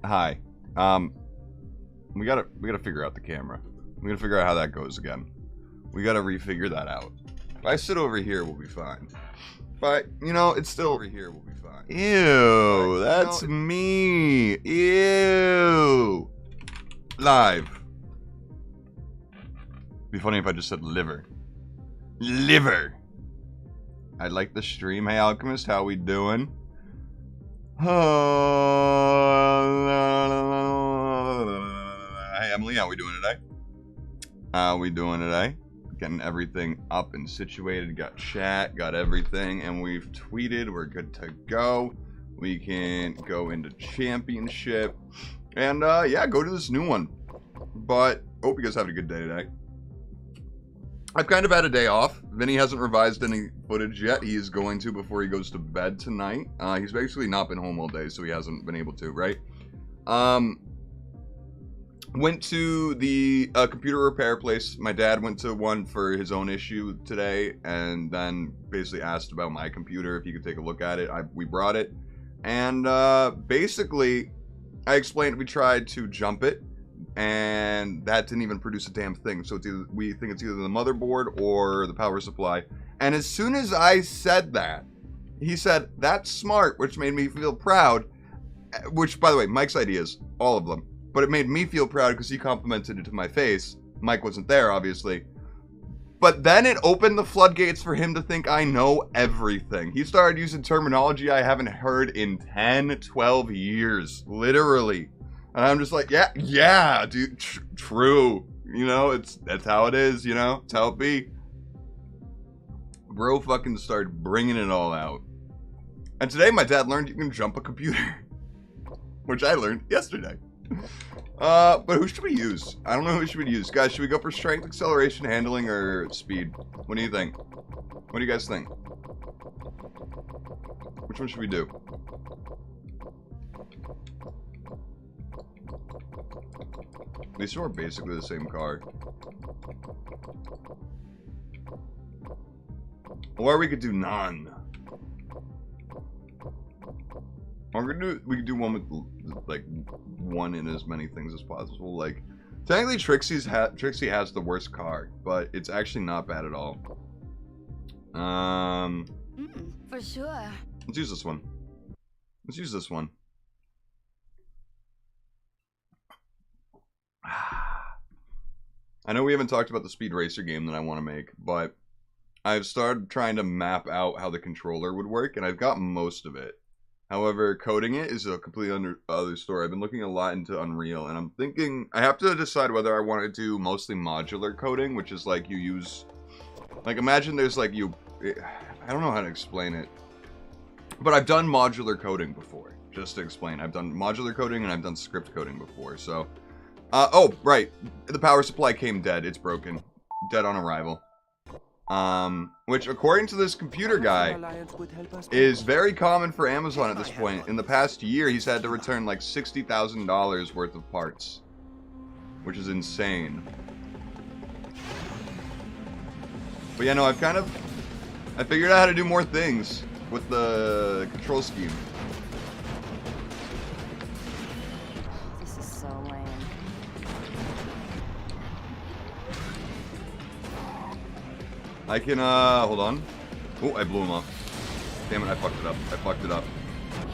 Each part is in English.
Hi. We gotta figure out the camera. We gotta figure out how that goes again. We gotta refigure that out. If I sit over here, we'll be fine. But, you know, it's still over here, we'll be fine. Ew, that's me. Ew. Live. Be funny if I just said liver. Liver. I like the stream. Hey, Alchemist, how we doing? Hey, Emily, how we doing today? How we doing today? Getting everything up and situated. Got chat, got everything, and we've tweeted. We're good to go. We can go into championship. And, yeah, go to this new one. But, hope you guys have a good day today. I've kind of had a day off. Vinny hasn't revised any footage yet. He is going to before he goes to bed tonight. He's basically not been home all day, so he hasn't been able to, right? Went to the computer repair place. My dad went to one for his own issue today, and then basically asked about my computer, if he could take a look at it. We brought it. And basically, I explained we tried to jump it, and that didn't even produce a damn thing. So it's either, we think it's either the motherboard or the power supply. And as soon as I said that, he said, "That's smart," which made me feel proud. Which, by the way, Mike's ideas, all of them. But it made me feel proud because he complimented it to my face. Mike wasn't there, obviously. But then it opened the floodgates for him to think I know everything. He started using terminology I haven't heard in 10, 12 years. Literally. And I'm just like, yeah, dude, true. You know, that's how it is, you know? It's how it be. Bro fucking started bringing it all out. And today my dad learned you can jump a computer. Which I learned yesterday. But who should we use? I don't know who should we use. Guys, should we go for strength, acceleration, handling, or speed? What do you think? What do you guys think? Which one should we do? These two are basically the same car. Or we could do none. Or we could do one with, like, one in as many things as possible. Like, technically Trixie has the worst car, but it's actually not bad at all. For sure. Let's use this one. Let's use this one. I know we haven't talked about the Speed Racer game that I want to make, but I've started trying to map out how the controller would work, and I've got most of it. However, coding it is a completely other story. I've been looking a lot into Unreal, and I'm thinking I have to decide whether I want to do mostly modular coding, which is like you use, like, imagine there's like I don't know how to explain it, but I've done modular coding before. Just to explain, I've done modular coding and I've done script coding before. So, oh right, the power supply came dead. It's broken, dead on arrival. Which, according to this computer guy, is very common for Amazon at this point. In the past year, he's had to return like $60,000 worth of parts, which is insane. But yeah, no, I figured out how to do more things with the control scheme. This is so lame. I can, hold on. Oh, I blew him up. Damn it, I fucked it up. I fucked it up.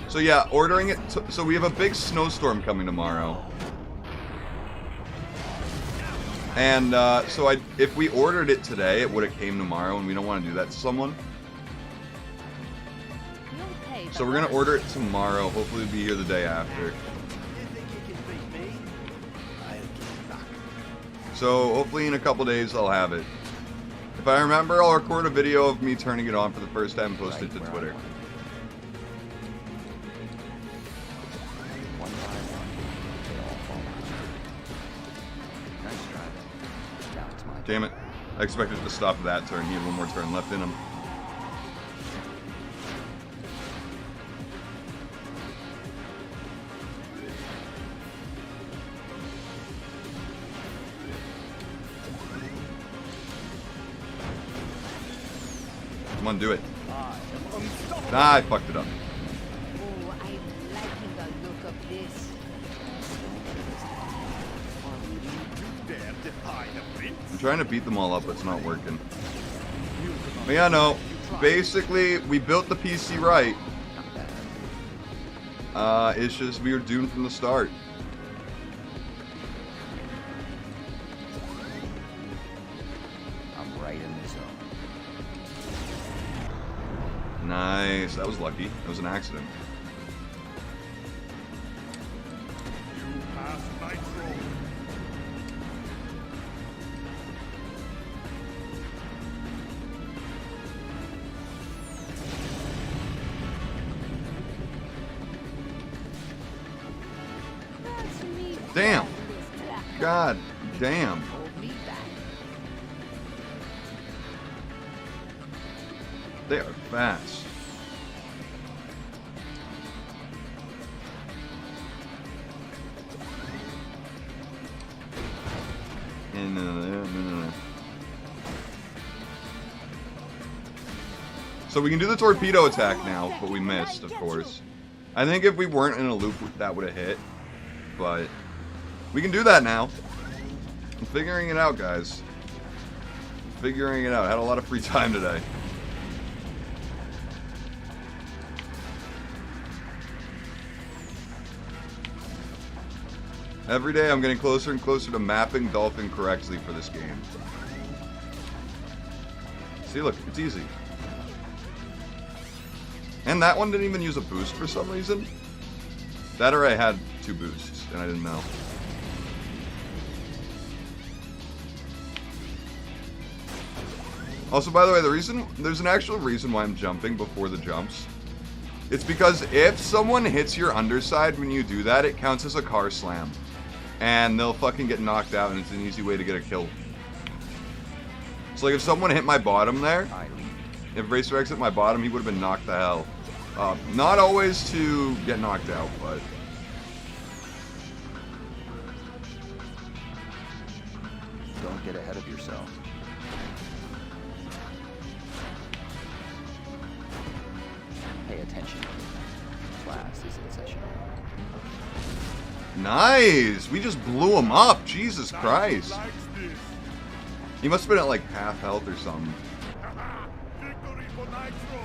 So yeah, ordering it, so we have a big snowstorm coming tomorrow. And, so if we ordered it today, it would have came tomorrow, and we don't want to do that to someone. So we're gonna order it tomorrow, hopefully it'll be here the day after. So hopefully in a couple days I'll have it. If I remember, I'll record a video of me turning it on for the first time and post it to Twitter. Damn it. I expected it to stop at that turn. He had one more turn left in him. Come on, do it. Ah, I fucked it up. Oh, I'm liking the look of this. I'm trying to beat them all up, but it's not working. But yeah, no. Basically, we built the PC right. It's just we were doomed from the start. I'm right in the zone. Nice. That was lucky. It was an accident. You pass Nitro. That's me. Damn. This black God damn. hold me back. They are fast. So we can do the torpedo attack now, but we missed, of course. I think if we weren't in a loop, that would have hit. But we can do that now. I'm figuring it out, guys. I'm figuring it out. I had a lot of free time today. Every day I'm getting closer and closer to mapping Dolphin correctly for this game. See, look, it's easy. And that one didn't even use a boost for some reason. That or I had 2 boosts, and I didn't know. Also, by the way, there's an actual reason why I'm jumping before the jumps. It's because if someone hits your underside when you do that, it counts as a car slam. And they'll fucking get knocked out, and it's an easy way to get a kill. So like if someone hit my bottom there, if Racer X hit my bottom, he would have been knocked the hell. Not always to get knocked out, but... Don't get ahead of yourself. Pay attention. Class is in session. Nice! We just blew him up! Jesus Christ! Likes this. He must have been at like half health or something. Victory for Nitro.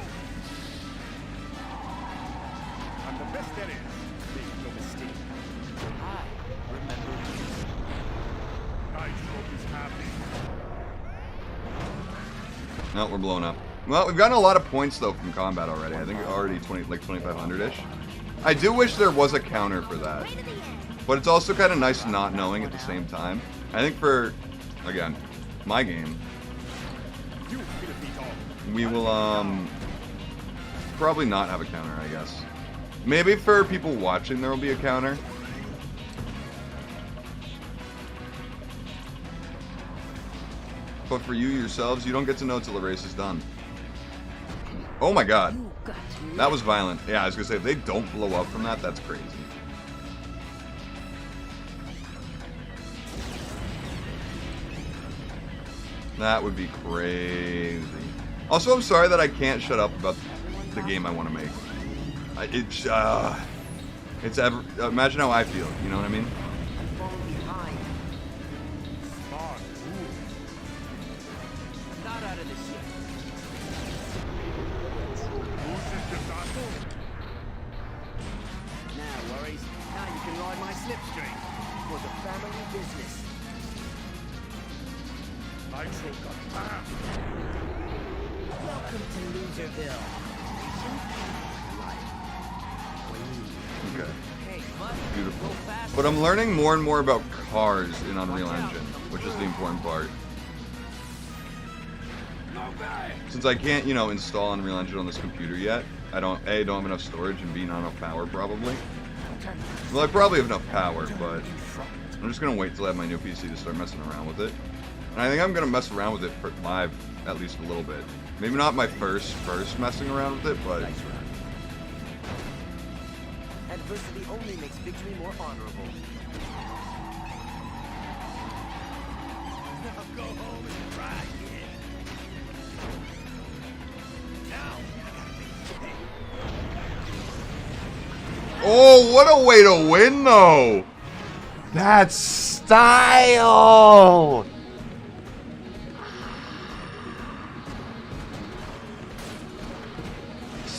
I'm the best there is. Make no mistake. I remember this. Nitro is happy. No, we're blowing up. Well, we've gotten a lot of points though from combat already. I think already 2500-ish. I do wish there was a counter for that. But it's also kind of nice not knowing at the same time. I think for, again, my game, You gonna beat all. we will probably not have a counter, I guess. Maybe for people watching there will be a counter. But for you yourselves, you don't get to know till the race is done. Oh my god. You got me. That was violent. Yeah, I was gonna say, if they don't blow up from that, that's crazy. That would be crazy. Also, I'm sorry that I can't shut up about the game I want to make. Imagine how I feel, you know what I mean? Smart move. Not out of this yet. Loses the battle. Now worries. Now you can ride my slipstream. It was a family business. Nitro got banned. Welcome to Loserville. Okay, Hey, bud. beautiful. Go fast. But I'm learning more and more about cars in Unreal Engine, which is the important part. Since I can't, install Unreal Engine on this computer yet, I don't have enough storage, and B, not enough power, probably. Well, I probably have enough power, but I'm just gonna wait till I have my new PC to start messing around with it. And I think I'm gonna mess around with it for live at least a little bit. Maybe not my first messing around with it, but Nice run. Adversity only makes victory more honorable. Now go home and cry, kid. Now oh, what a way to win, though! That's style.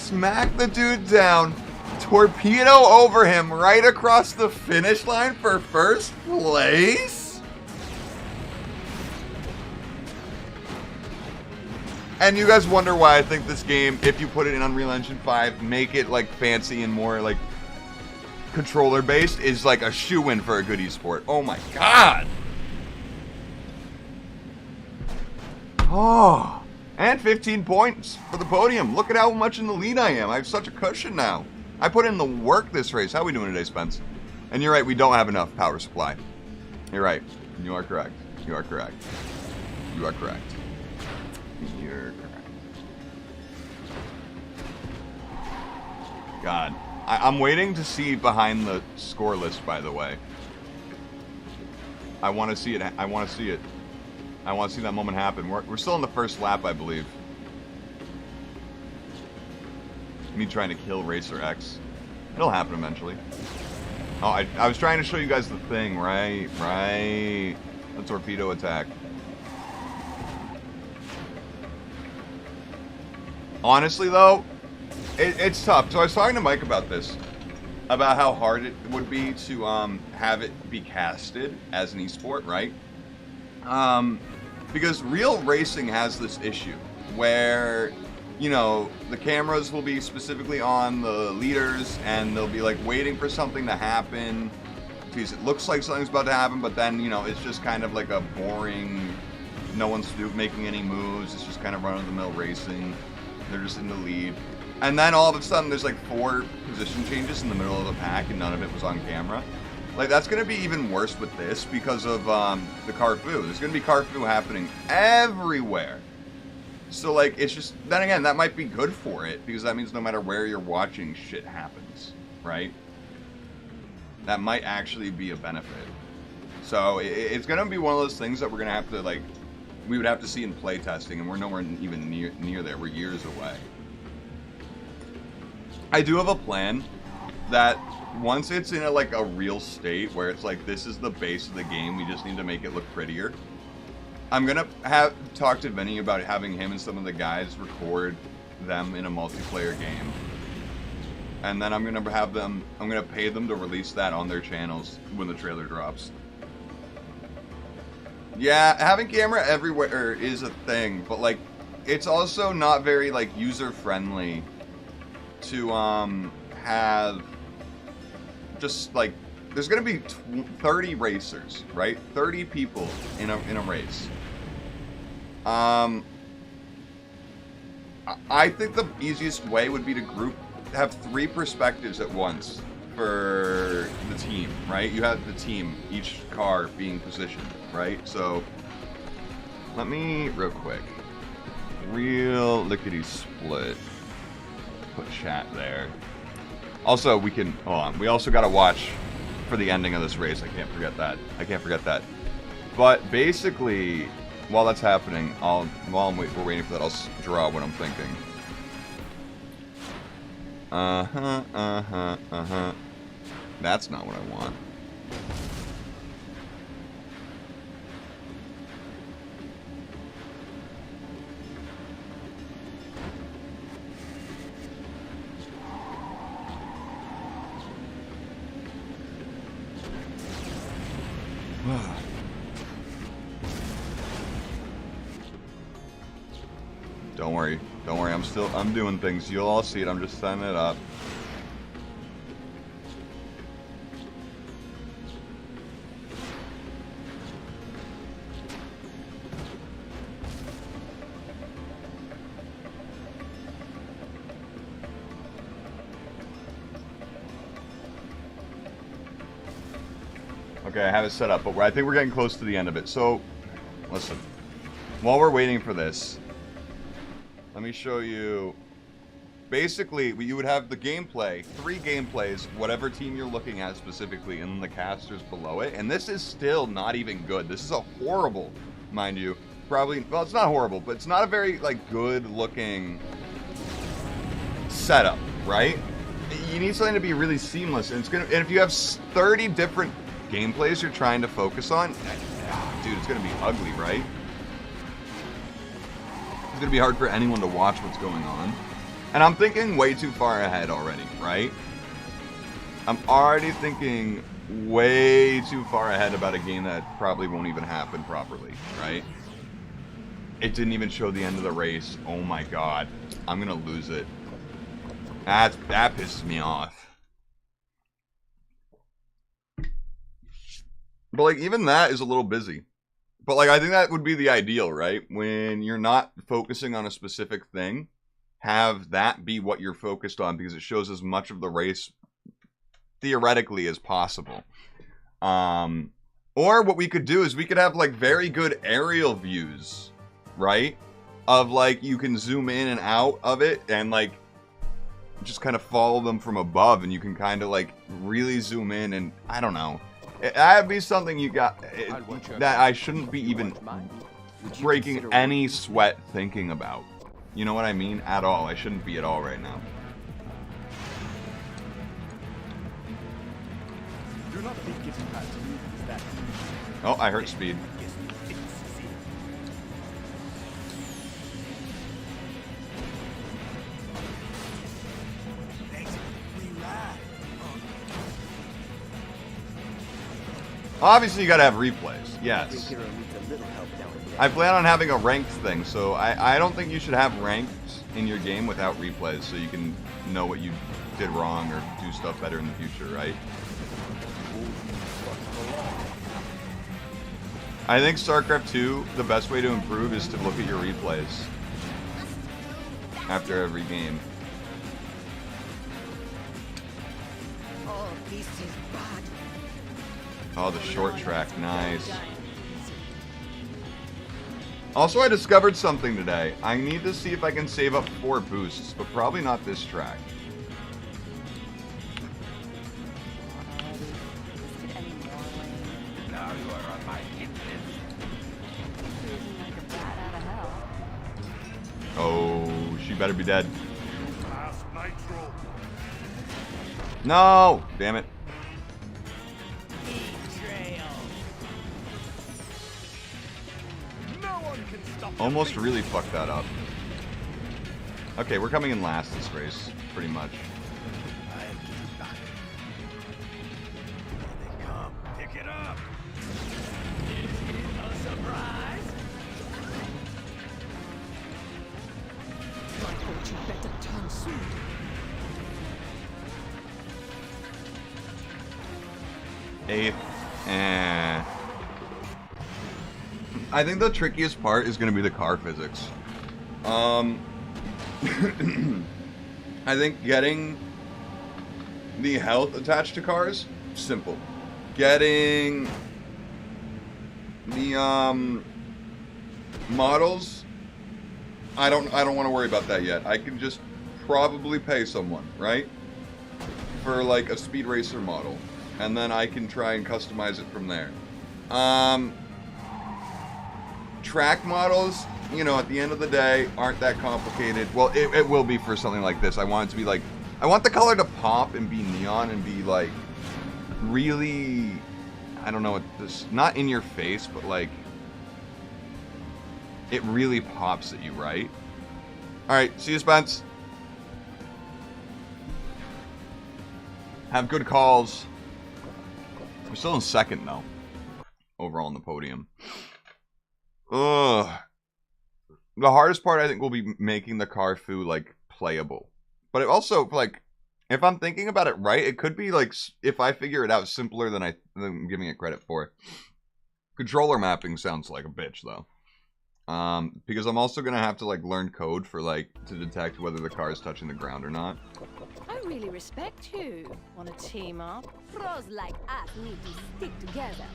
smack the dude down, torpedo over him right across the finish line for first place? And you guys wonder why I think this game, if you put it in Unreal Engine 5, make it like fancy and more like controller based, is like a shoe-in for a good esport. Oh my god! Oh, and 15 points for the podium. Look at how much in the lead I am. I have such a cushion now. I put in the work this race. How are we doing today, Spence? And you're right, we don't have enough power supply. You're right. You are correct. You are correct. You are correct. You're correct. God. I'm waiting to see behind the score list, by the way. I want to see it. I want to see it. I want to see that moment happen. We're still in the first lap, I believe. Me trying to kill Racer X. It'll happen eventually. Oh, I was trying to show you guys the thing, right? Right. The torpedo attack. Honestly, though, it's tough. So I was talking to Mike about this. About how hard it would be to have it be casted as an esport, right? Because real racing has this issue where, you know, the cameras will be specifically on the leaders and they'll be like waiting for something to happen because it looks like something's about to happen, but then, you know, it's just kind of like a boring, no one's making any moves, it's just kind of run-of-the-mill racing. They're just in the lead. And then all of a sudden there's like 4 position changes in the middle of the pack and none of it was on camera. Like, that's going to be even worse with this because of the Carfu. There's going to be Carfu happening everywhere. So, like, it's just... Then again, that might be good for it because that means no matter where you're watching, shit happens, right? That might actually be a benefit. So, it's going to be one of those things that we're going to have to, like... We would have to see in playtesting, and we're nowhere even near there. We're years away. I do have a plan that... Once it's in a real state where it's like this is the base of the game, we just need to make it look prettier. I'm gonna talk to Vinny about having him and some of the guys record them in a multiplayer game, and then I'm gonna pay them to release that on their channels when the trailer drops. Yeah, having camera everywhere is a thing, but like it's also not very like user friendly to have. Just like there's gonna be 30 racers, right? 30 people in a race. I think the easiest way would be to have 3 perspectives at once for the team, right? You have the team, each car being positioned, right? So let me real quick, real lickety split. Put chat there. Also, we can, hold on, we also gotta watch for the ending of this race. I can't forget that. But basically, while that's happening, we're waiting for that, I'll draw what I'm thinking. That's not what I want. Don't worry, I'm doing things. You'll all see it, I'm just setting it up. Okay, I have it set up, but I think we're getting close to the end of it. So, listen, while we're waiting for this, let me show you. Basically, you would have the gameplay, 3 gameplays, whatever team you're looking at specifically, and then the casters below it. And this is still not even good. This is a horrible, mind you, probably, well, it's not horrible, but it's not a very, like, good-looking setup, right? You need something to be really seamless, and if you have 30 different gameplays you're trying to focus on, dude, it's gonna be ugly, right? It's gonna be hard for anyone to watch what's going on. And I'm thinking way too far ahead already, right? I'm already thinking way too far ahead about a game that probably won't even happen properly, right? It didn't even show the end of the race. Oh my god. I'm gonna lose it. That pisses me off. But like, even that is a little busy. But like, I think that would be the ideal, right? When you're not focusing on a specific thing, have that be what you're focused on, because it shows as much of the race theoretically as possible. Or what we could do is we could have like very good aerial views, right? Of like, you can zoom in and out of it and like just kind of follow them from above, and you can kind of like really zoom in, and I don't know. That'd be something you got that I shouldn't be even breaking any sweat thinking about. You know what I mean? At all. I shouldn't be at all right now. Do not think getting past me is that easy. Oh, I hurt speed. Obviously, you gotta have replays. Yes. I plan on having a ranked thing, so I don't think you should have ranked in your game without replays, so you can know what you did wrong or do stuff better in the future, right? I think StarCraft 2, the best way to improve is to look at your replays after every game. Oh, this is bad. Oh, the short track, nice. Also, I discovered something today. I need to see if I can save up 4 boosts, but probably not this track. Now you are on my hit list. Cruising like a bat out of hell. Oh, she better be dead. Last nitro. No! Damn it. No one can stop the Almost race. really fucked that up. Okay, we're coming in last this race, pretty much. I am getting back. Here they come. Pick it up. A surprise? I thought you'd better turn soon. Eighth. I think the trickiest part is going to be the car physics. I think getting the health attached to cars, simple. Getting the models, I don't want to worry about that yet. I can just probably pay someone, right? For like a Speed Racer model. And then I can try and customize it from there. Track models, you know, at the end of the day, aren't that complicated. Well, it will be for something like this. I want it to be like, I want the color to pop and be neon and be like, really, I don't know what this, not in your face, but like, it really pops at you, right? Alright, see you, Spence. Have good calls. We're still in second, though. Overall on the podium. Ugh. The hardest part, I think, will be making the Carfu, like, playable. But it also, like, if I'm thinking about it right, it could be, like, if I figure it out, simpler than I'm giving it credit for. Controller mapping sounds like a bitch, though. Because I'm also gonna have to, like, learn code for, like, to detect whether the car is touching the ground or not. I really respect you. Want to team up? Pros like us need to stick together.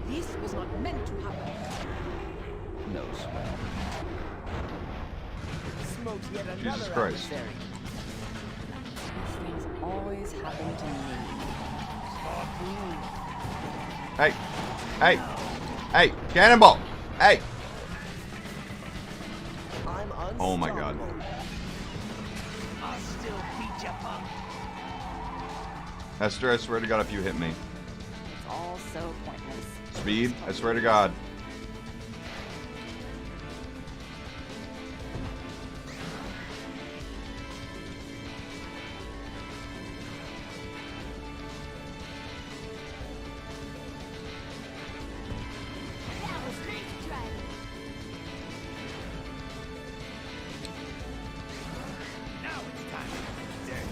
This was not meant to happen. No sweat. Smokes yet another Jesus Christ. adversary. These things always happen to me. Hey! Hey! Hey! Cannonball! Hey! Oh my god. I'll still beat ya, punk. Esther, I swear to God, if you hit me. It's all so pointless. Speed, I swear to God. That was crazy driving. Now it's time to dead.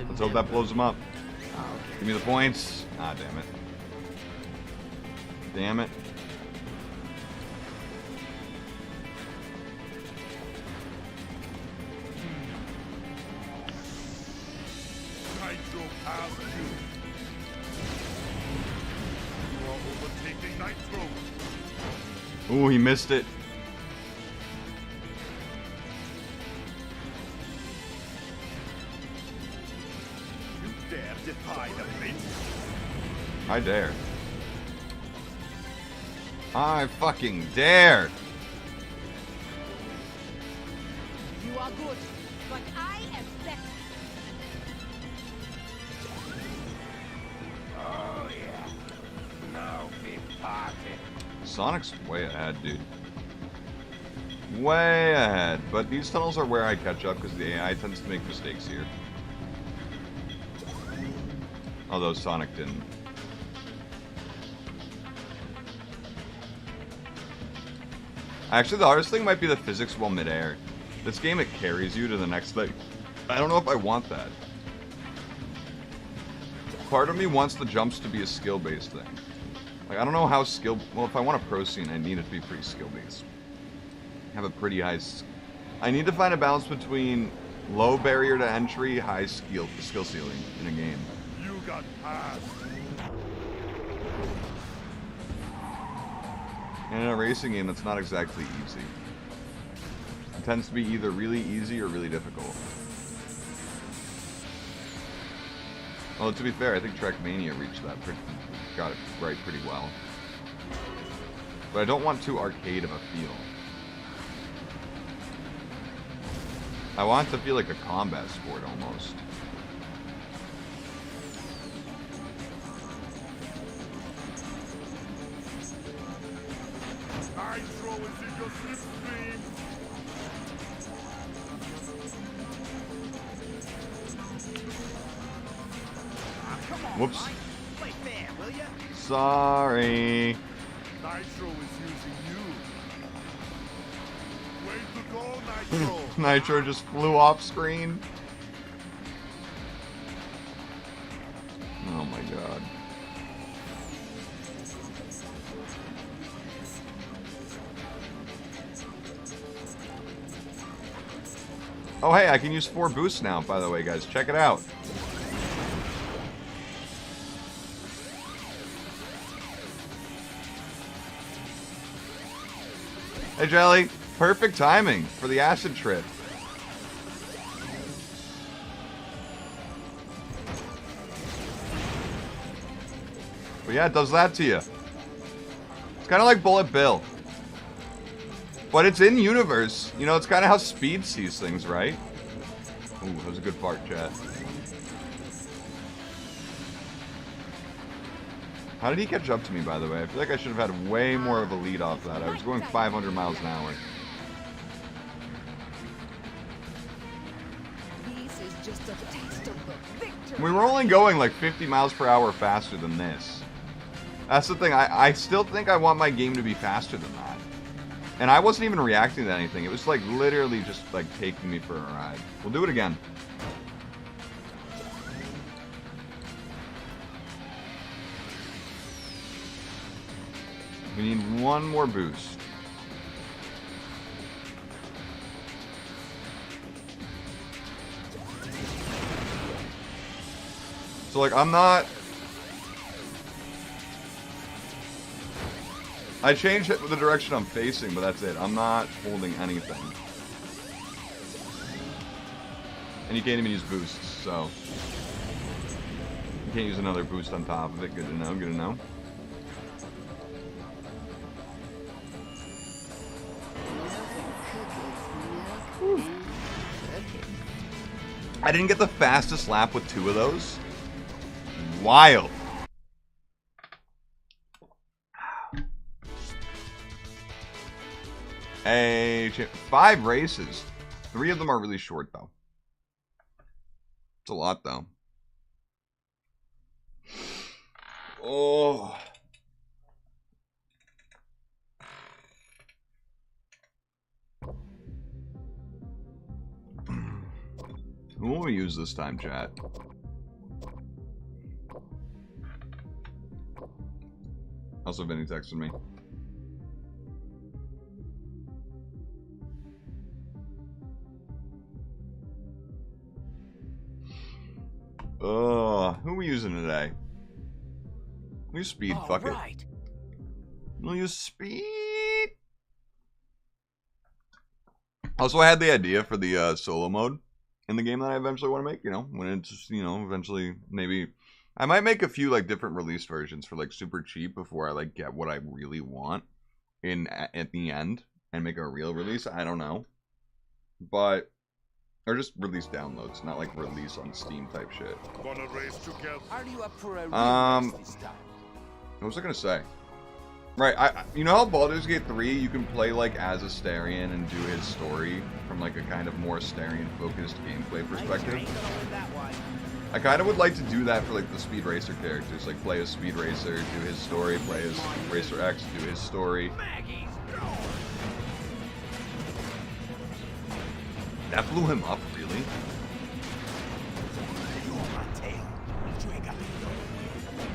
Let's hope that blows him up. Okay. Give me the points. Ah, damn it. Damn it. Nitro past you. You are overtaking Nitro. Ooh, he missed it. You dare defy the fates? I dare. I fucking dare. You are good, but I am better. Oh yeah. Now be party. Sonic's way ahead, dude. Way ahead. But these tunnels are where I catch up because the AI tends to make mistakes here. Although Sonic didn't. Actually, the hardest thing might be the physics while midair. This game, it carries you to the next thing. I don't know if I want that. Part of me wants the jumps to be a skill-based thing. Like, I don't know how well, if I want a pro scene, I need it to be pretty skill-based. Have a pretty high... I need to find a balance between low barrier to entry, high skill ceiling in a game. You got passed. And in a racing game, that's not exactly easy. It tends to be either really easy or really difficult. Well, to be fair, I think Trackmania reached that, got it right pretty well. But I don't want too arcade of a feel. I want it to feel like a combat sport almost. Nitro is in your slipstream. Come on, Whoops. Mike. Play fair, will ya? Sorry. Nitro is using you. Way to go, Nitro. Nitro just flew off screen. Oh my god. Oh hey, I can use 4 boosts now, by the way, guys. Check it out. Hey Jelly, perfect timing for the acid trip. But yeah, it does that to you. It's kind of like Bullet Bill. But it's in universe. You know, it's kind of how Speed sees things, right? Ooh, that was a good fart, chat. How did he catch up to me, by the way? I feel like I should have had way more of a lead off that. I was going 500 miles an hour. This is just a taste of the victory. We were only going like 50 miles per hour faster than this. That's the thing. I still think I want my game to be faster than that. And I wasn't even reacting to anything. It was like literally just like taking me for a ride. We'll do it again. We need one more boost. So like I'm not... I changed the direction I'm facing, but that's it. I'm not holding anything. And you can't even use boosts, so... You can't use another boost on top of it. Good to know, good to know. Milk and cookies. I didn't get the fastest lap with 2 of those. Wild. Hey, 5 races. 3 of them are really short, though. It's a lot, though. Oh. Who will we use this time, chat? Also, Vinny texted me. Who are we using today? We'll use speed, fuck it. We'll use speed. Also, I had the idea for the solo mode in the game that I eventually want to make, you know, when it's, you know, eventually, maybe, I might make a few, like, different release versions for, like, super cheap before I, like, get what I really want at the end and make a real release. I don't know. But, or just release downloads, not, like, release on Steam type shit. Wanna race together? Are you up for a real race this time? What was I gonna say? Right, you know how Baldur's Gate 3, you can play, like, as Astarion and do his story from, like, a kind of more Astarion-focused gameplay perspective? I kind of would like to do that for, like, the Speed Racer characters. Like, play as Speed Racer, do his story, play as Racer X, do his story. That blew him up, really?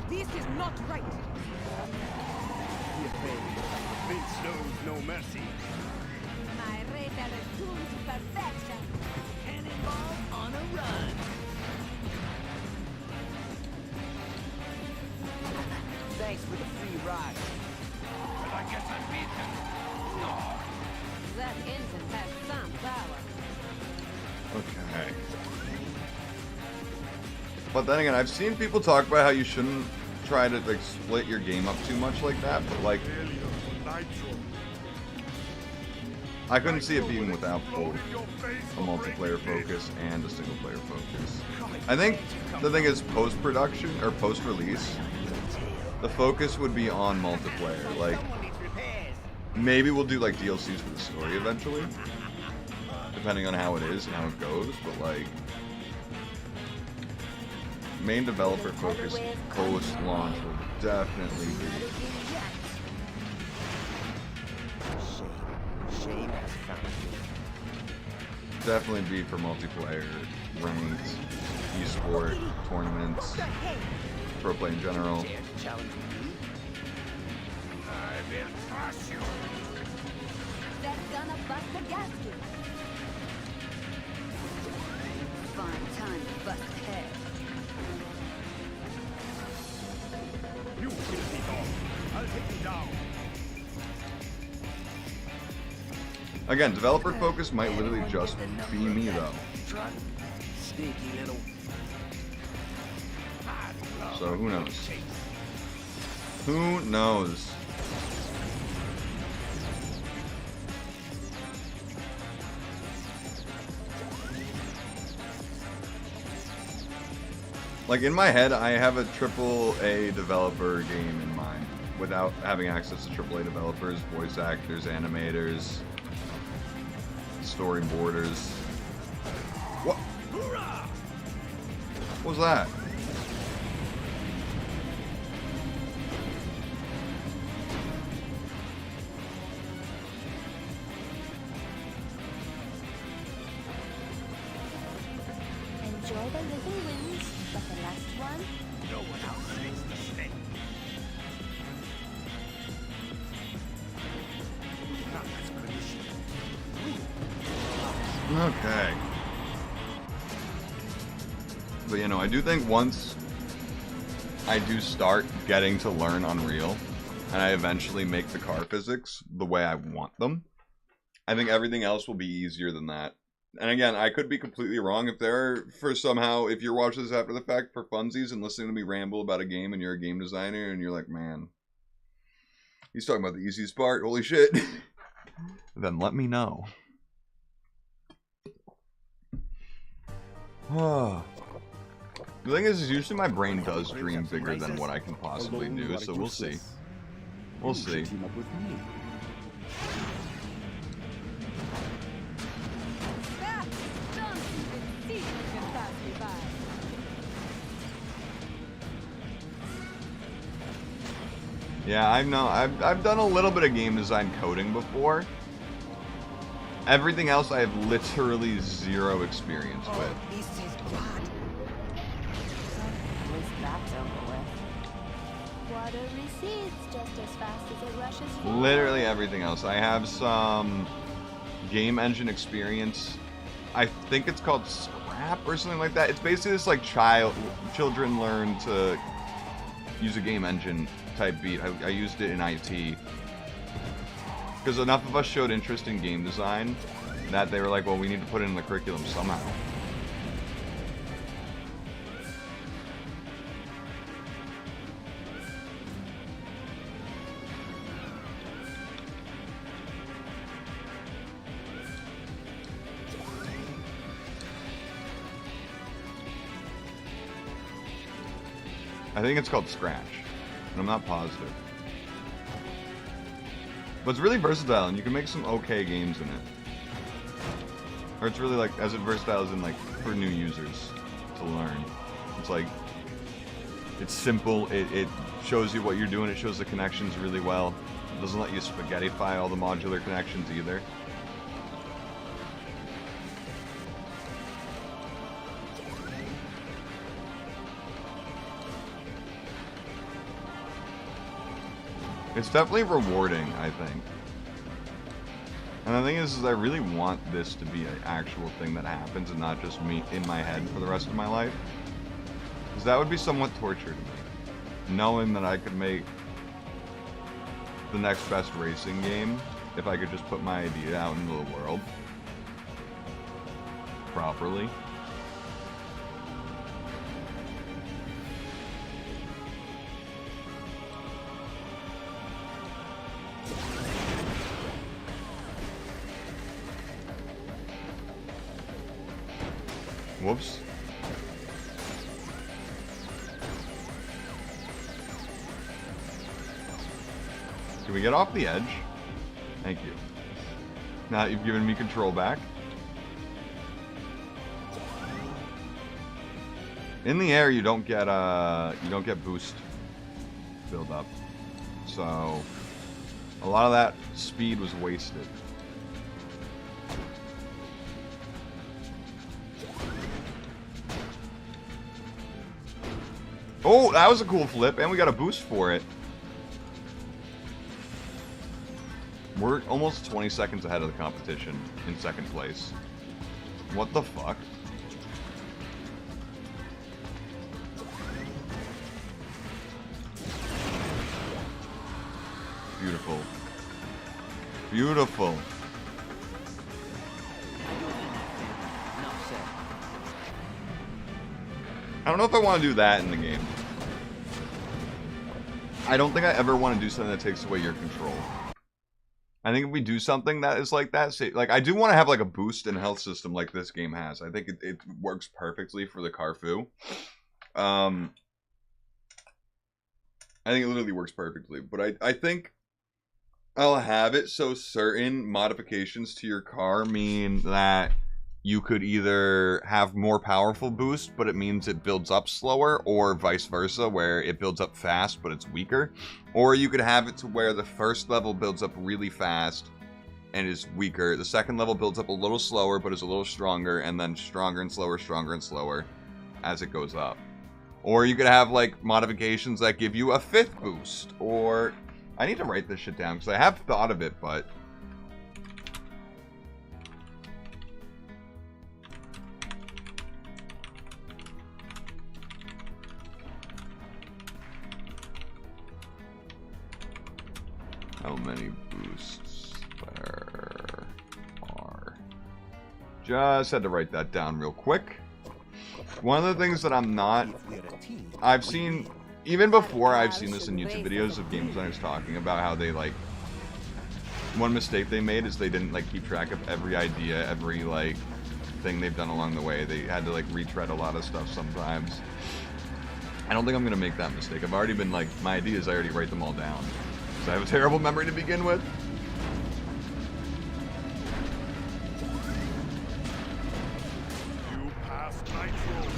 This is not right. Vince knows no mercy. My radar is tuned to perfection. Cannonball on a run. Thanks for the free ride. But I guess I'm beaten. That engine has some power. Okay. But then again, I've seen people talk about how you shouldn't try to, like, split your game up too much like that, but, like, I couldn't see it being without both a multiplayer focus and a single player focus. I think the thing is post-production, or post-release, the focus would be on multiplayer. Like, maybe we'll do, like, DLCs for the story eventually, depending on how it is and how it goes, but, like, main developer focus post-launch will definitely be. Shame has found you. Definitely be for multiplayer, ranked, esport, tournaments, pro play in general. Dare to challenge me? I will crush you. That's gonna bust the gasket. Fine time to bust the head. You filthy dog. I'll take you down. Again, developer focus might literally just be me though. Truck? Sneaky little. So who knows? Who knows? Like, in my head, I have a AAA developer game in mind without having access to AAA developers, voice actors, animators, storyboarders. What? What was that? Enjoy the little wins, but the last one, No one outstays the snake. Not as good as you. Okay. But, you know, I do think once I do start getting to learn Unreal, and I eventually make the car physics the way I want them, I think everything else will be easier than that. And again, I could be completely wrong. If if you're watching this after the fact for funsies and listening to me ramble about a game and you're a game designer and you're like, man, he's talking about the easiest part, holy shit, then let me know. The thing is usually my brain does dream bigger than what I can possibly do, so we'll see. We'll see. Team up with me. Ah, don't even see you can pass me by. Yeah, I've done a little bit of game design coding before. Everything else I have literally zero experience with. This is bad. At least that's over with. Water recedes just as fast as it rushes forward. Literally everything else. I have some game engine experience. I think it's called Scrap or something like that. It's basically just like children learn to use a game engine type beat. I used it in IT. Because enough of us showed interest in game design that they were like, well, we need to put it in the curriculum somehow. I think it's called Scratch, and I'm not positive. But it's really versatile, and you can make some okay games in it. Or it's really like, as versatile as in like, for new users to learn. It's like, it's simple, it shows you what you're doing, it shows the connections really well. It doesn't let you spaghettify all the modular connections either. It's definitely rewarding, I think. And the thing is I really want this to be an actual thing that happens and not just me in my head for the rest of my life. Because that would be somewhat torture to me. Knowing that I could make the next best racing game if I could just put my idea out into the world properly. Whoops. Can we get off the edge? Thank you. Now you've given me control back. In the air, you don't get boost build up. So a lot of that speed was wasted. Oh, that was a cool flip, and we got a boost for it. We're almost 20 seconds ahead of the competition in second place. What the fuck? Beautiful. Beautiful. I don't know if I want to do that in the game. I don't think I ever want to do something that takes away your control. I think if we do something that is like that, say, like I do want to have like a boost and health system like this game has. I think it works perfectly for the Carfu. I think it literally works perfectly. But I think I'll have it so certain modifications to your car mean that you could either have more powerful boost, but it means it builds up slower, or vice versa, where it builds up fast, but it's weaker. Or you could have it to where the first level builds up really fast and is weaker. The second level builds up a little slower, but is a little stronger, and then stronger and slower as it goes up. Or you could have, like, modifications that give you a fifth boost, or... I need to write this shit down, because I have thought of it, but... How many boosts there are? Just had to write that down real quick. One of the things that I've seen, even before I've seen this in YouTube videos of game designers talking about how they, like, one mistake they made is they didn't, like, keep track of every idea, every, like, thing they've done along the way. They had to like retread a lot of stuff sometimes. I don't think I'm gonna make that mistake. I've already been like, my ideas, I already write them all down. So I have a terrible memory to begin with. You passed Nitro.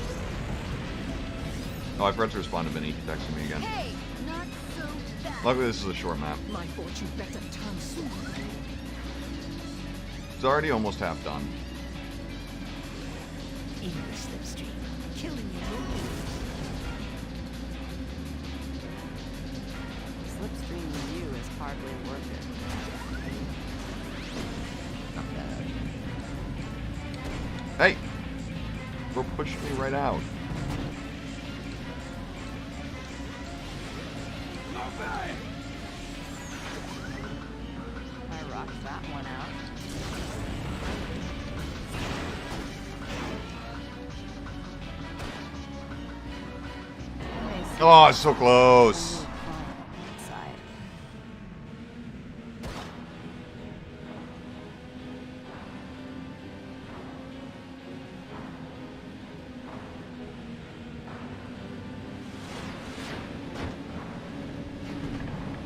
Oh, I forgot to respond to Vinny. He texted me again. Hey, not so fast. Luckily, this is a short map. My fortune better turn soon. It's already almost half done. In the slipstream, killing your moves. Slipstream to you is hardly worth it. Hey! Bro pushed me right out. I rocked that one out. Oh, it's so close. Inside.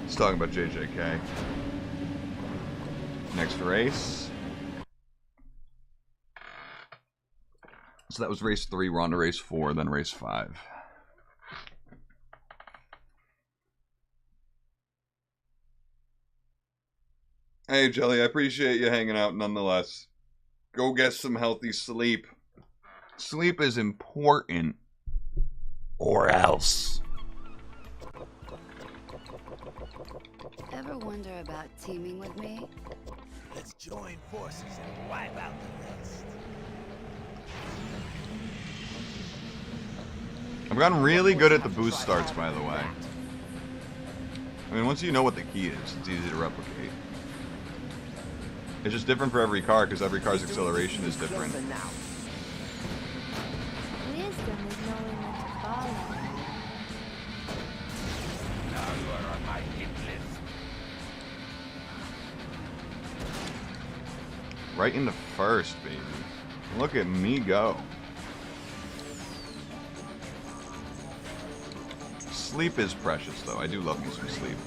He's talking about JJK. Next race. So that was race 3. We're on to race 4, then race 5. Hey, Jelly, I appreciate you hanging out nonetheless. Go get some healthy sleep. Sleep is important. Or else. Ever wonder about teaming with me? Let's join forces and wipe out the rest. I've gotten really good at the boost starts, by the way. I mean, once you know what the key is, it's easy to replicate. It's just different for every car, because every car's acceleration is different. Wisdom is knowing when to follow. Now you are on my hit list. Right into first, baby. Look at me go. Sleep is precious, though. I do love me some sleep.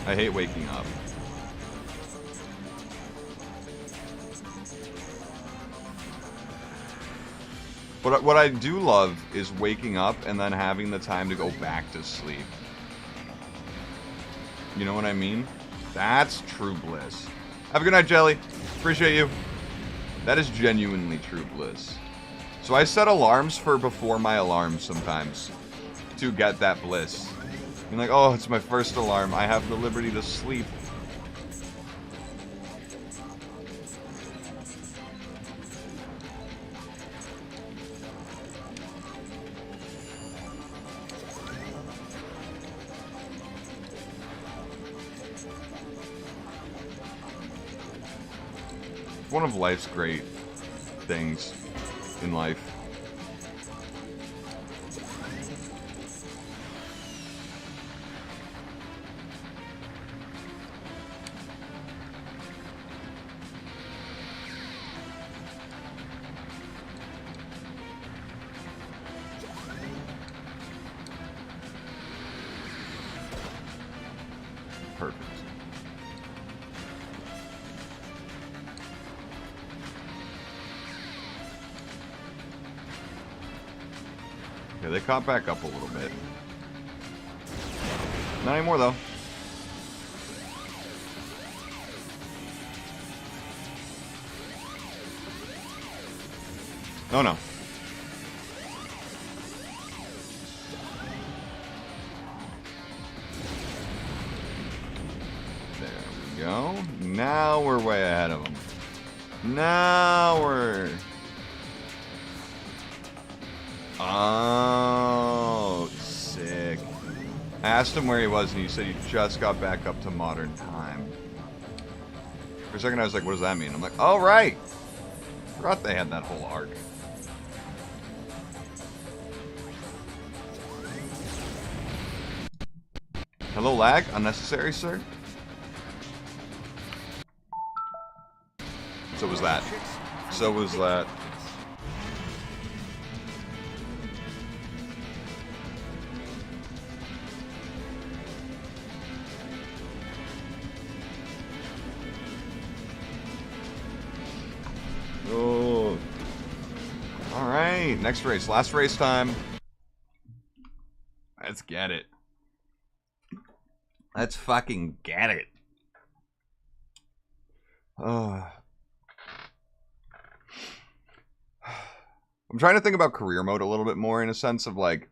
I hate waking up. But what I do love is waking up and then having the time to go back to sleep. You know what I mean? That's true bliss. Have a good night, Jelly. Appreciate you. That is genuinely true bliss. So I set alarms for before my alarms sometimes to get that bliss. I'm like, oh, it's my first alarm. I have the liberty to sleep. One of life's great things in life. Perfect. Okay, they caught back up a little bit. Not anymore, though. Oh, no. There we go. Now we're way ahead of them. Now we're... Oh, sick. I asked him where he was, and he said he just got back up to modern time. For a second, I was like, what does that mean? I'm like, oh, right. Forgot they had that whole arc. Hello, lag? Unnecessary, sir? What's So was that. So was that. Oh. Alright, next race. Last race time. Let's get it. Let's fucking get it. I'm trying to think about career mode a little bit more in a sense of like,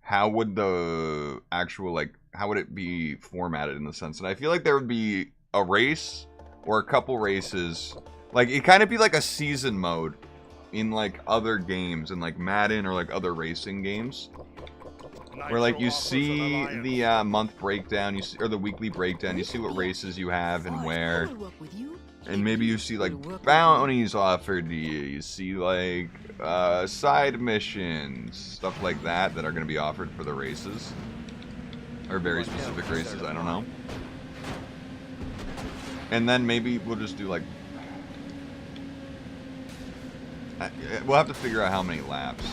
how would the actual, like, how would it be formatted in the sense? And I feel like there would be a race or a couple races. Like, it kind of be like a season mode in like other games, in like Madden or like other racing games. Where like you see the month breakdown, you see, or the weekly breakdown, you see what races you have and where, and maybe you see like bounties offered to you. You see like side missions, stuff like that that are going to be offered for the races, or very specific races. I don't know. And then maybe we'll just do like, we'll have to figure out how many laps.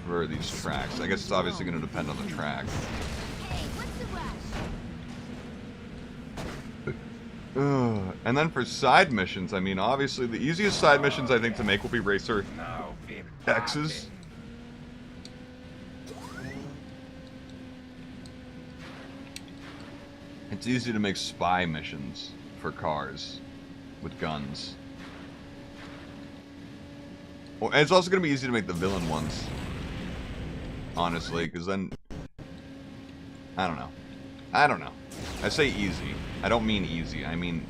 For these tracks. I guess it's obviously going to depend on the track. And then for side missions, I mean, obviously the easiest side missions I think to make will be Racer X's. It's easy to make spy missions for cars with guns. Well, and it's also going to be easy to make the villain ones. Honestly, because then, I don't know. I say easy. I don't mean easy. I mean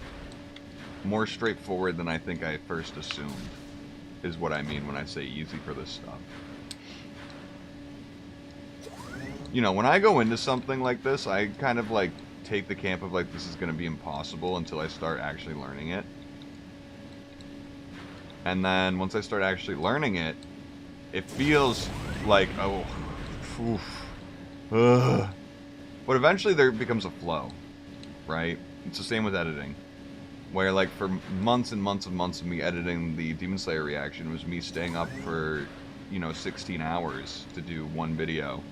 more straightforward than I think I first assumed, is what I mean when I say easy for this stuff. You know, when I go into something like this, I kind of like take the camp of like, this is going to be impossible until I start actually learning it. And then once I start actually learning it, it feels like, oh, oof, ugh. But eventually there becomes a flow, right? It's the same with editing. Where like for months and months and months of me editing the Demon Slayer reaction was me staying up for, you know, 16 hours to do one video.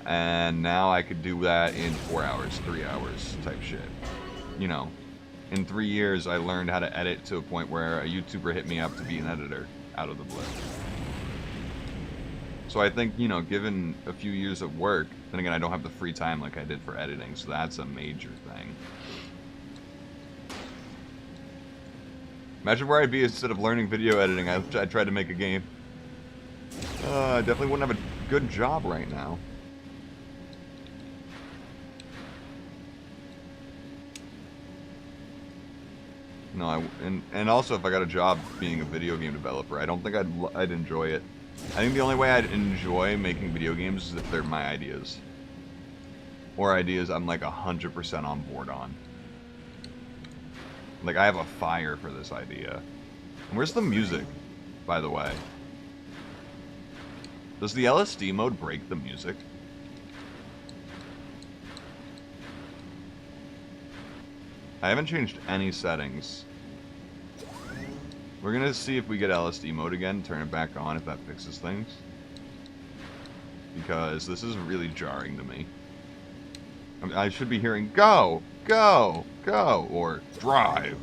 And now I could do that in 4 hours, 3 hours type shit. You know, in 3 years I learned how to edit to a point where a YouTuber hit me up to be an editor out of the blue. So I think, you know, given a few years of work, then again, I don't have the free time like I did for editing, so that's a major thing. Imagine where I'd be instead of learning video editing, I tried to make a game. I definitely wouldn't have a good job right now. No, and also if I got a job being a video game developer, I don't think I'd enjoy it. I think the only way I'd enjoy making video games is if they're my ideas. Or ideas I'm like 100% on board on. Like I have a fire for this idea. And where's the music, by the way? Does the LSD mode break the music? I haven't changed any settings. We're gonna see if we get LSD mode again, turn it back on if that fixes things. Because this is really jarring to me. I should be hearing go, go, go, or drive.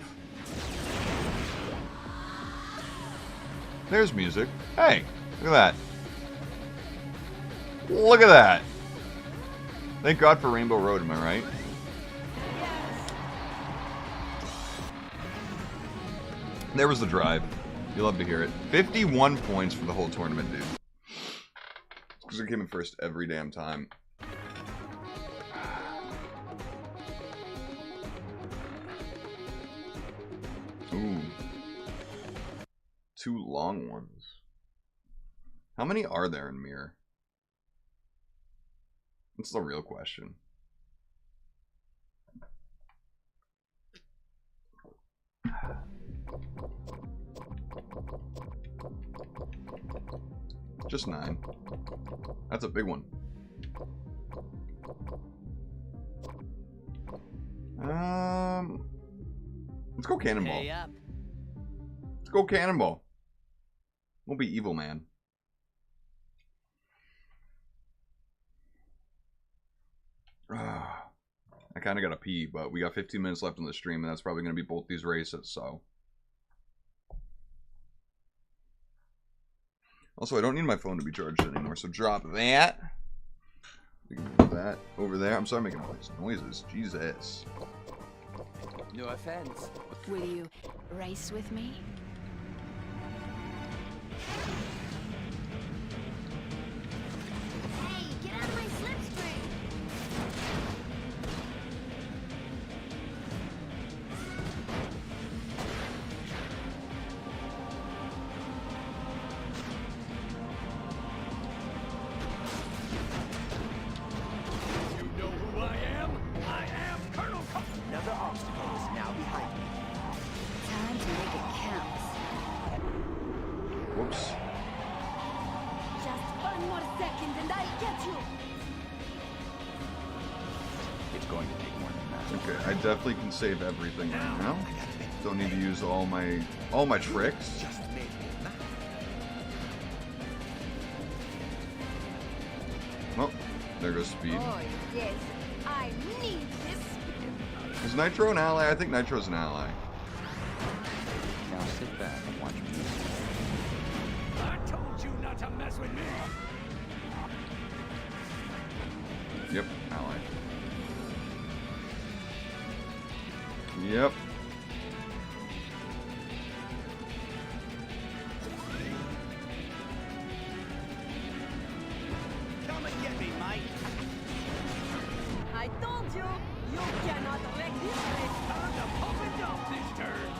There's music. Hey, look at that. Look at that. Thank God for Rainbow Road, am I right? There was the drive. You'll love to hear it. 51 points for the whole tournament, dude. Because it came in first every damn time. Ooh. 2 long ones. How many are there in Mirror? That's the real question. Just 9. That's a big one. Let's go Cannonball. Pay up. Let's go Cannonball. We'll be evil, man. I kind of got to pee, but we got 15 minutes left on the stream, and that's probably going to be both these races, so. Also, I don't need my phone to be charged anymore, so drop that. We can put that over there. I'm sorry I'm making all these noises. Jesus. No offense. Will you race with me? Hey, get out of my slipstream! You know who I am? I am Colonel Another obstacle is now behind me. Time to make it count. Whoops. Just one more second and I'll get you. It's going to take more than that. Okay, I definitely can save everything right now. Don't need to use all my tricks. Just maybe. Oh, there goes speed. Oh, yes. I need this. Is Nitro an ally? I think Nitro's an ally. Now sit back and watch me. I told you not to mess with me. Yep, ally. Yep. Come and get me, Mike. I told you, you cannot wreck this race. Time to pump and dump this turd.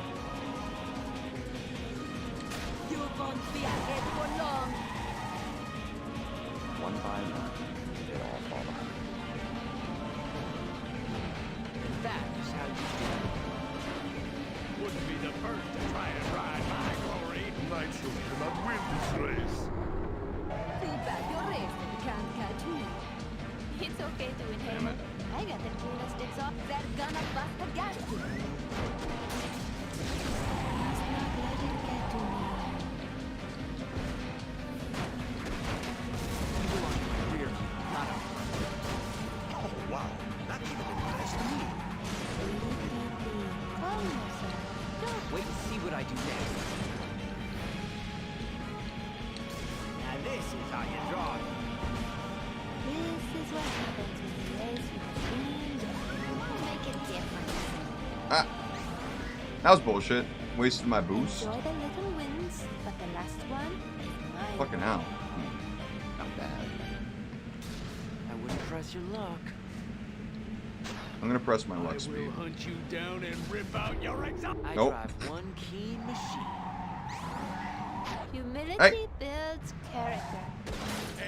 You won't be ahead for long. One by one, they all fall behind. And that is how you do it. Wouldn't be the first to try and ride my glory. Nitro cannot win this race. Too bad your racing can't catch me. It's okay to inhale. I got the cooler sticks off. They're gonna bust the gas. Must not let it get to me. You are my rear, not a front. Oh, wow. Not even impressed me. Almost, sir. Don't Wait and see what I do next. Now this is how you draw it. This is what happens when you race with a team. Make a difference. Ah, that was bullshit. Wasted my boost. Enjoy the little wins, but the last one is mine. Fucking hell. Not bad. I wouldn't press your luck. I'm gonna press my I luck will speed. hunt you down and rip out your exhaust. I Nope. drive one keen machine. Humility Hey. builds character.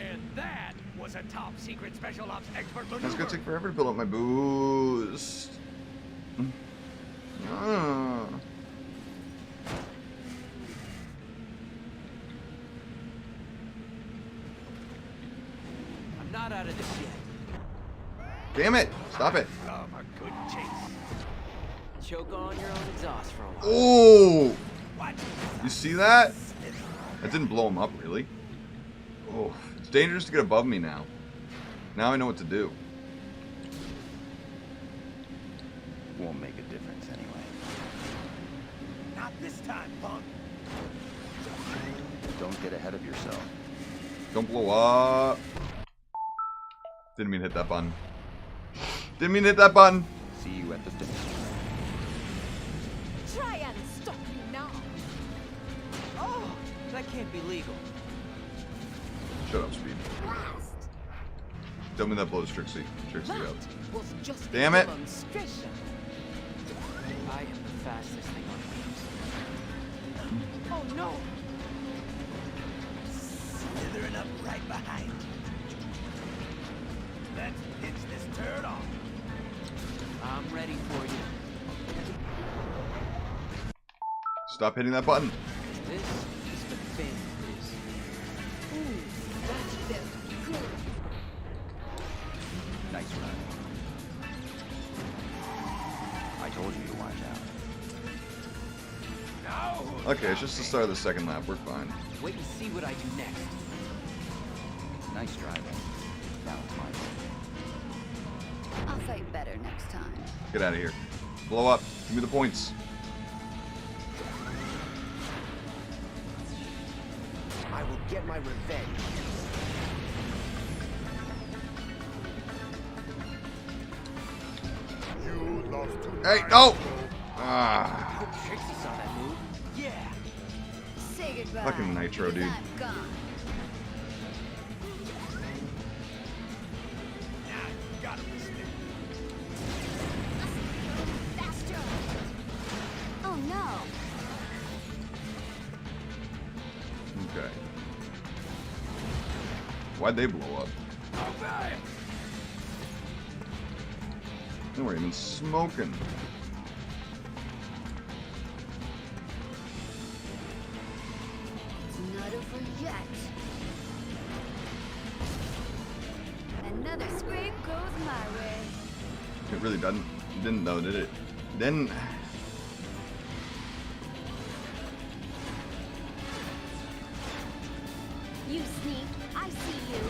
And that was a top secret special ops expert It's maneuver. gonna take forever to build up my boost. Ah. I'm not out of this yet. Damn it! Stop it! Love a good chase. Choke on your own exhaust for a while. Oh! What? You see that? That didn't blow him up, really. Oh, it's dangerous to get above me now. Now I know what to do. Won't make a difference anyway. Not this time, punk. Don't get ahead of yourself. Don't blow up. Didn't mean to hit that button. Didn't mean to hit that button. See you at the finish. Try and stop me now. Oh, that can't be legal. Shut up, Speed. Blast! Tell me that blows Trixie. Trixie That up. was just Damn a it. demonstration. I am the fastest thing on Oh no! Slithering up right behind you. Let's pitch this turd off. I'm ready for you. Stop hitting that button. This is the thing. Ooh, that felt good. Nice run. I told you to watch out. Okay, it's just the start of the second lap. We're fine. Wait and see what I do next. Nice driving. That was my fault. I'll fight better next time. Get out of here. Blow up. Give me the points. I will get my revenge. You lost to Hey, my no! soul. Ah. I hope Trixie saw that move. Yeah. Say goodbye. Fucking Nitro, because dude. I'm gone. Now you gotta respect. Faster! Oh no! Okay. Why'd they blow up? They weren't even smoking. It's not over yet. Another scrape goes my way. It really didn't though, did it? Didn't. You sneak, I see you.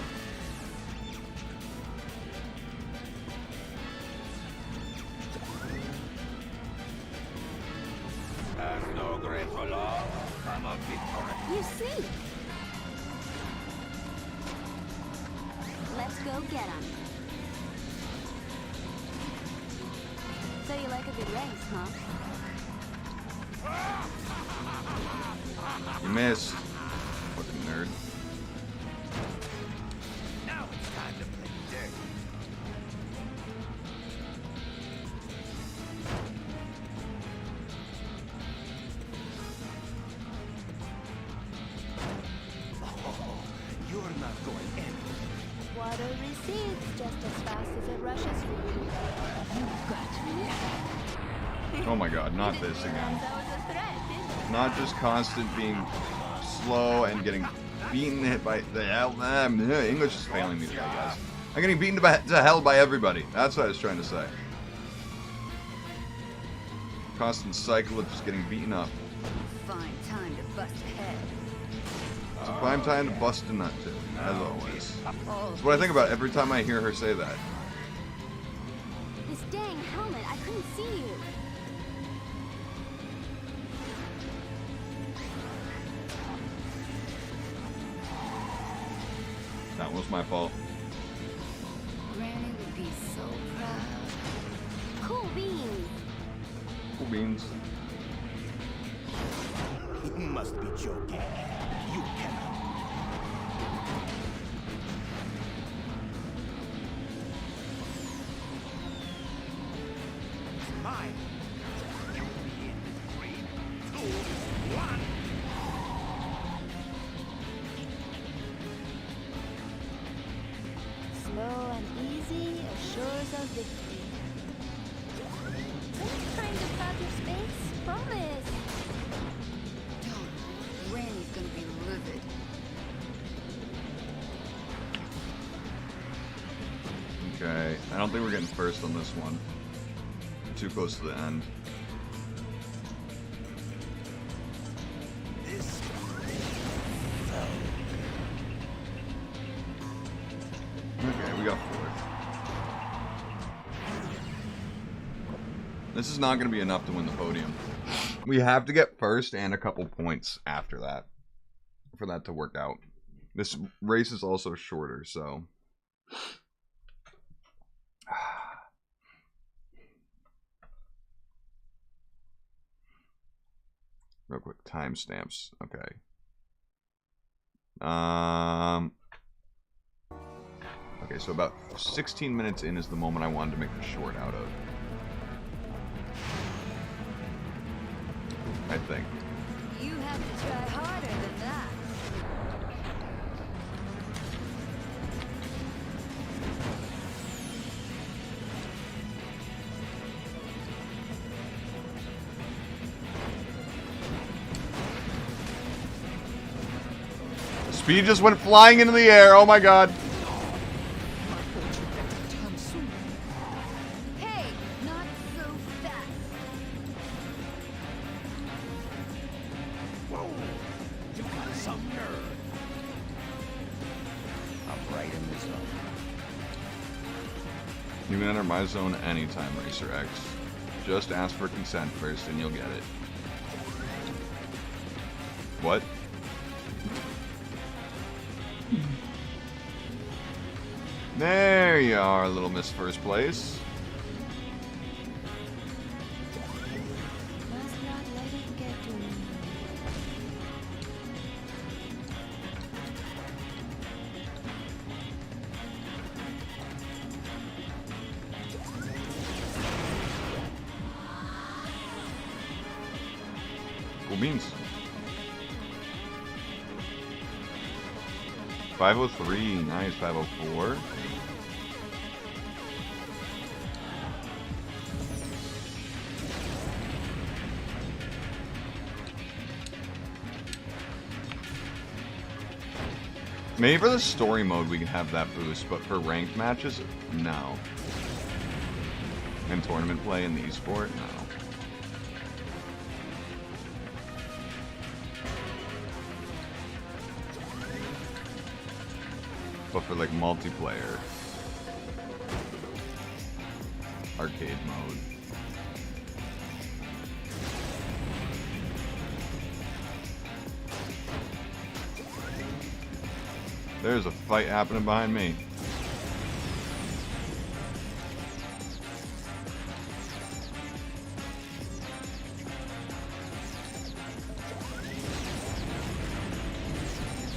There's no grateful love. I'm a victory. You see. Let's go get him. So you like a good race, huh? You missed. Fucking nerd. Now it's time to play dirty. Oh, you're not going anywhere. Water recedes just as fast as it rushes through. You got me. Oh my god, not this again. That was a threat, didn't it? Not just constant being slow and getting beaten hit by the hell. English is failing me today, guys. I'm getting beaten to hell by everybody. That's what I was trying to say. Constant cycle of just getting beaten up. Fine time to bust ahead. It's a prime time to bust a nut too, as always. All That's what I think about every time I hear her say that. This dang helmet, I couldn't see you. That was my fault. Granny would be so proud. Cool beans. Cool beans. You must be joking. You cannot. It's mine. You be in 3, 2, 1. Slow and easy assures of victory. Just trying to crowd your space. Promise. Don't. Granny's gonna be livid. Okay, I don't think we're getting first on this one. Too close to the end. This Okay, we got fourth. This is not going to be enough to win the podium. We have to get first and a couple points after that for that to work out. This race is also shorter, so... Real quick, timestamps. Okay. Okay, so about 16 minutes in is the moment I wanted to make the short out of. I think. You have to try harder than that. Speed just went flying into the air. Oh my god. Turn soon. Hey, not so fast. You can enter my zone anytime, Racer X. Just ask for consent first and you'll get it. What? There you are, little Miss First Place. Must not let it get to me. Cool beans. 503, nice. 504. Maybe for the story mode we can have that boost, but for ranked matches, no. And tournament play in the esport, no. But for like multiplayer, arcade mode. There's a fight happening behind me.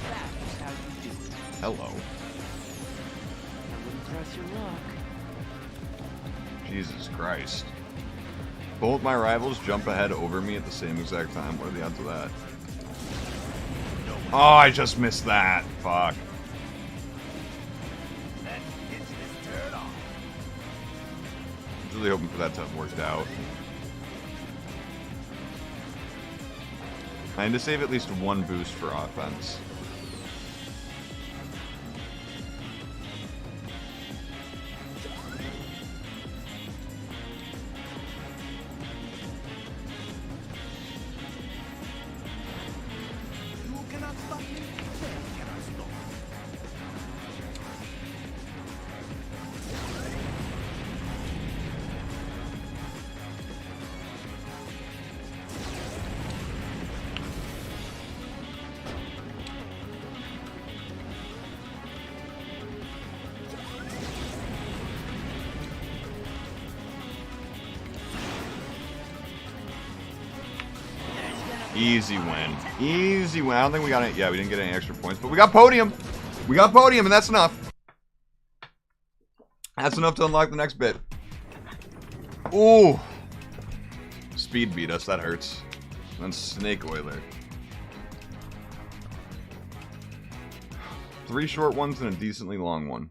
That's how you do it. Hello. I wouldn't press your luck. Jesus Christ. Both my rivals jump ahead over me at the same exact time. What are the odds of that? Oh, I just missed that. Fuck. That gets this turn off. I was really hoping for that to have worked out. I need to save at least one boost for offense. You cannot stop me. They cannot stop. Easy win. Easy win. I don't think we got any. Yeah, we didn't get any extra points, but we got podium. We got podium, and that's enough. That's enough to unlock the next bit. Ooh. Speed beat us. That hurts. And then Snake Oiler. 3 short ones and a decently long one.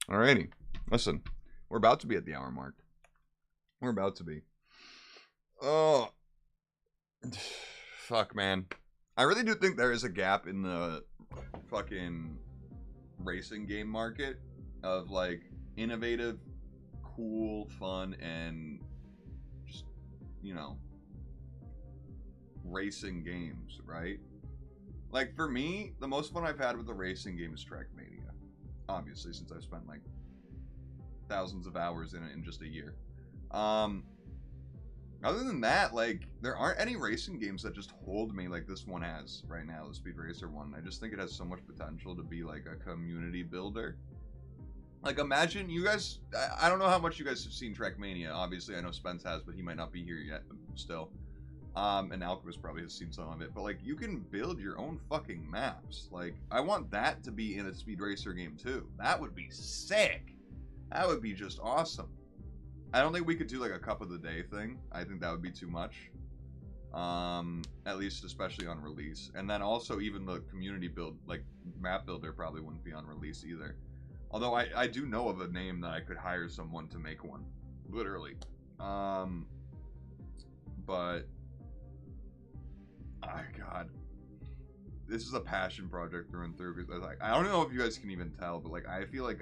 Alrighty. Listen. We're about to be at the hour mark. We're about to be. Oh. Fuck, man. I really do think there is a gap in the fucking racing game market of, like, innovative, cool, fun, and just, you know, racing games, right? Like, for me, the most fun I've had with the racing game is Trackmania. Obviously, since I've spent, like, thousands of hours in it in just a year. Other than that, like, there aren't any racing games that just hold me like this one has right now, the Speed Racer one. I just think it has so much potential to be, like, a community builder. Like, imagine you guys, I don't know how much you guys have seen Trackmania. Obviously, I know Spence has, but he might not be here yet still. And Alchemist probably has seen some of it. But, like, you can build your own fucking maps. Like, I want that to be in a Speed Racer game, too. That would be sick. That would be just awesome. I don't think we could do like a cup of the day thing. I think that would be too much. At least especially on release. And then also even the community build, like map builder probably wouldn't be on release either. Although I do know of a name that I could hire someone to make one. Literally. But oh god. This is a passion project through and through, because I don't know if you guys can even tell, but like I feel like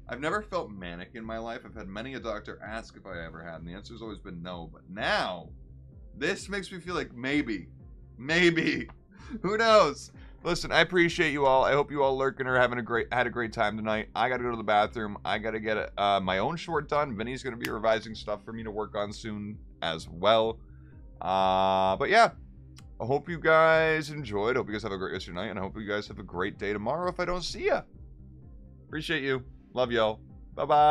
I've never felt manic in my life. I've had many a doctor ask if I ever had, and the answer's always been no. But now, this makes me feel like maybe, who knows? Listen, I appreciate you all. I hope you all lurking or had a great time tonight. I gotta go to the bathroom. I gotta get my own short done. Vinny's gonna be revising stuff for me to work on soon as well. But yeah, I hope you guys enjoyed. I hope you guys have a great rest of your night, and I hope you guys have a great day tomorrow if I don't see ya. Appreciate you. Love y'all. Bye-bye.